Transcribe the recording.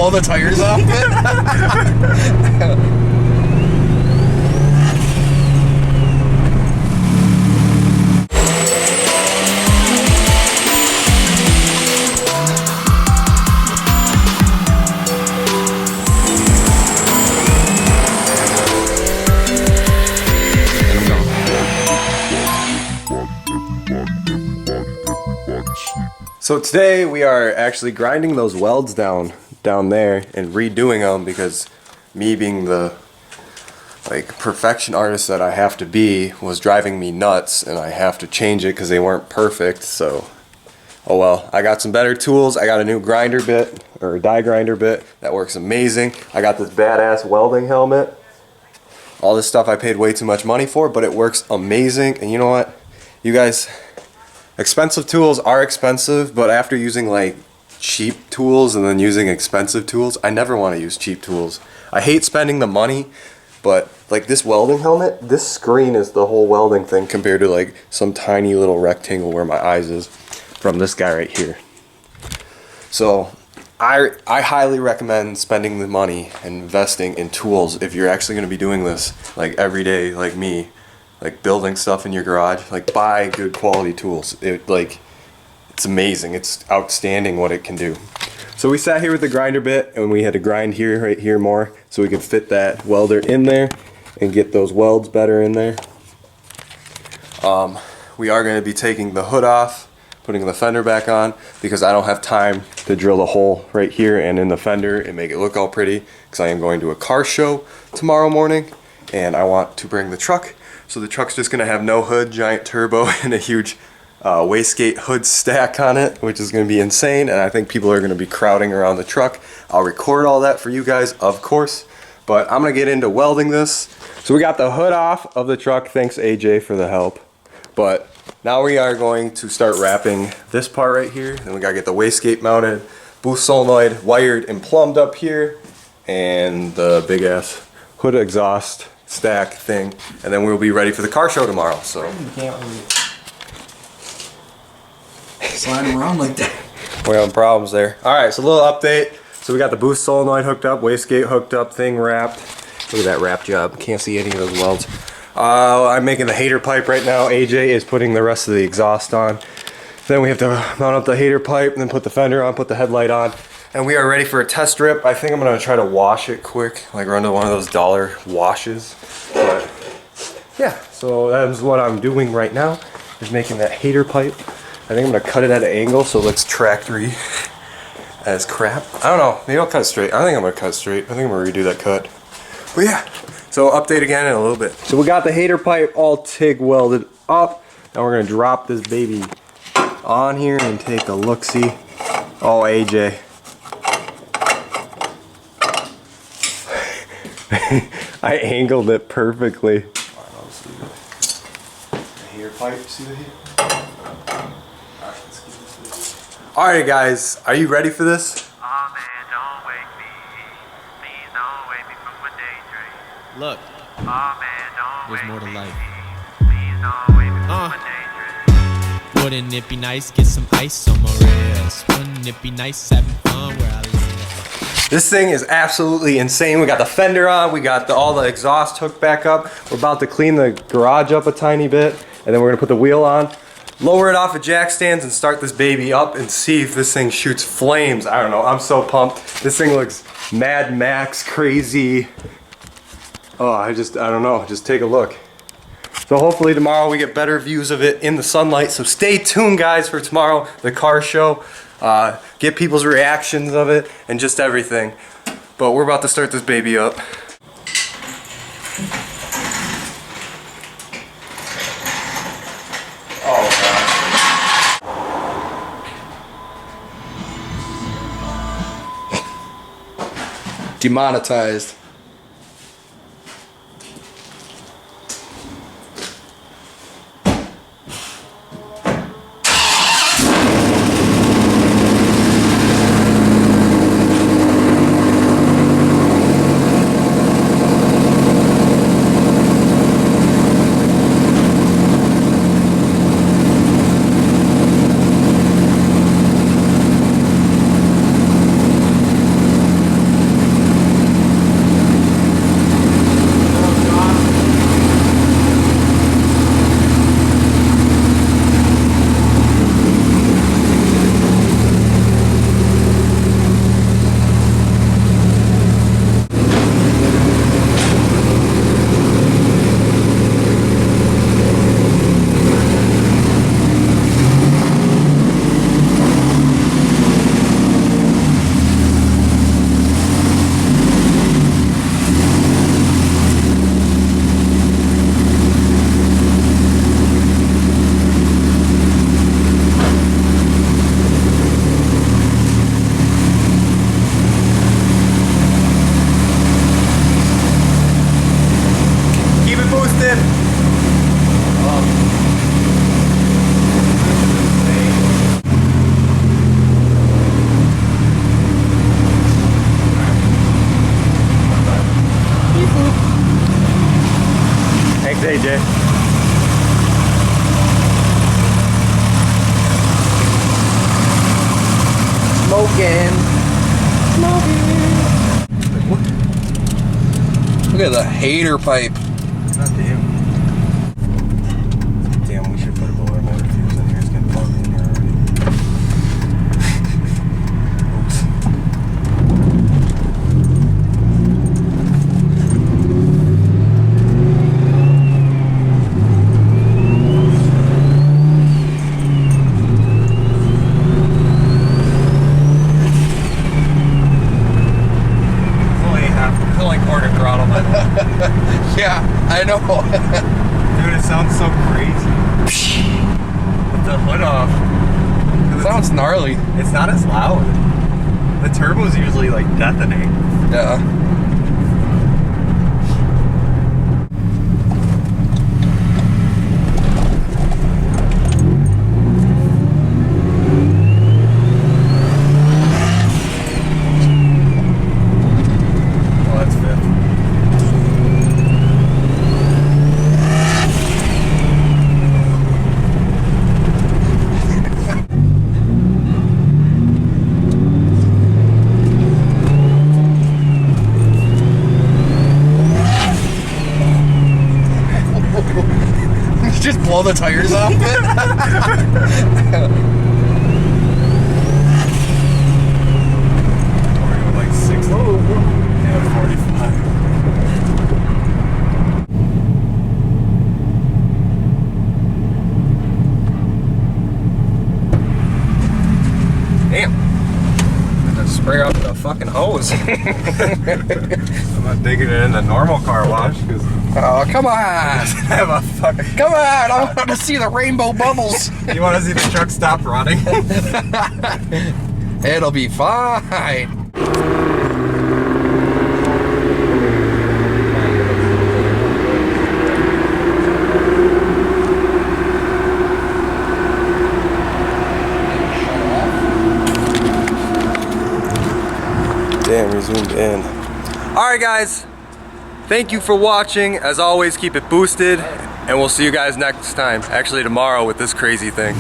blow the tires off it. So today we are actually grinding those welds down there and redoing them, because me being the perfection artist that I have to be was driving me nuts, and I have to change it because they weren't perfect. So oh well, I got some better tools. I got a new grinder bit, or a die grinder bit, that works amazing. I got this badass welding helmet. All this stuff I paid way too much money for, but it works amazing. And you know what, you guys, expensive tools are expensive, but after using like cheap tools and then using expensive tools, I never want to use cheap tools. I hate spending the money, but like this welding helmet, this screen is the whole welding thing compared to like some tiny little rectangle where my eyes is from this guy right here. So I highly recommend spending the money and investing in tools if you're actually going to be doing this like every day, like me. Like building stuff in your garage, like buy good quality tools. It's amazing. It's outstanding what it can do. So we sat here with the grinder bit, and we had to grind here, right here more, so we could fit that welder in there and get those welds better in there. We are going to be taking the hood off, putting the fender back on, because I don't have time to drill a hole right here and in the fender and make it look all pretty, because I am going to a car show tomorrow morning, and I want to bring the truck. So the truck's just gonna have no hood, giant turbo, and a huge wastegate hood stack on it, which is gonna be insane, and I think people are gonna be crowding around the truck. I'll record all that for you guys, of course, but I'm gonna get into welding this. So we got the hood off of the truck, thanks AJ for the help. But now we are going to start wrapping this part right here, then we gotta get the wastegate mounted, boost solenoid wired and plumbed up here, and the big ass hood exhaust stack thing, and then we'll be ready for the car show tomorrow. So you can't really slide them around like that. We're having problems there. Alright, so a little update. So we got the boost solenoid hooked up, wastegate hooked up, thing wrapped. Look at that wrap job. Can't see any of those welds. I'm making the hater pipe right now. AJ is putting the rest of the exhaust on. Then we have to mount up the hater pipe, and then put the fender on, put the headlight on. And we are ready for a test strip. I think I'm gonna try to wash it quick, like run to one of those dollar washes. But yeah, so that is what I'm doing right now, is making that hater pipe. I think I'm gonna cut it at an angle so it looks tractory as crap. I don't know, maybe I'll cut it straight. I think I'm gonna cut it straight. I think I'm gonna redo that cut. But yeah, so update again in a little bit. So we got the hater pipe all TIG welded up. Now we're gonna drop this baby on here and take a look-see. Oh, AJ. I angled it perfectly. The hair pipe, see the hair? Alright guys, are you ready for this? Oh man, don't wake me. Please don't wake me from my daydream. Look, Oh man, don't there's wake more to me. life. Please don't wake me from my daydream. Wouldn't it be nice, get some ice on my wrist? Wouldn't it be nice having fun where I live? This thing is absolutely insane. We got the fender on, we got all the exhaust hooked back up. We're about to clean the garage up a tiny bit, and then we're gonna put the wheel on, lower it off of jack stands, and start this baby up and see if this thing shoots flames. I don't know, I'm so pumped. This thing looks Mad Max crazy. Oh, I don't know, just take a look. So hopefully tomorrow we get better views of it in the sunlight. So stay tuned guys for tomorrow, the car show. Get people's reactions of it and just everything. But we're about to start this baby up. Oh god. Demonetized. Hey, Jay. Smoking. Look at the hater pipe. God damn. Damn, we should put a blower motor fuse in here. It's getting plugged in here already. Oops. Yeah, I know. Dude, it sounds so crazy. With the hood off. It sounds gnarly. It's not as loud. The turbo's usually like deafening. Yeah. Oh, that's fifth. Just blow the tires off it. We're going like 60. Yeah, 45. Damn. Just spray out the fucking hose. I'm not digging it in the normal car wash because Oh, come on. I have a fucking. Come on. I want to see the rainbow bubbles. You want to see the truck stop running? It'll be fine. Damn, we zoomed in. Alright guys, thank you for watching. As always, keep it boosted, and we'll see you guys next time. Actually tomorrow with this crazy thing.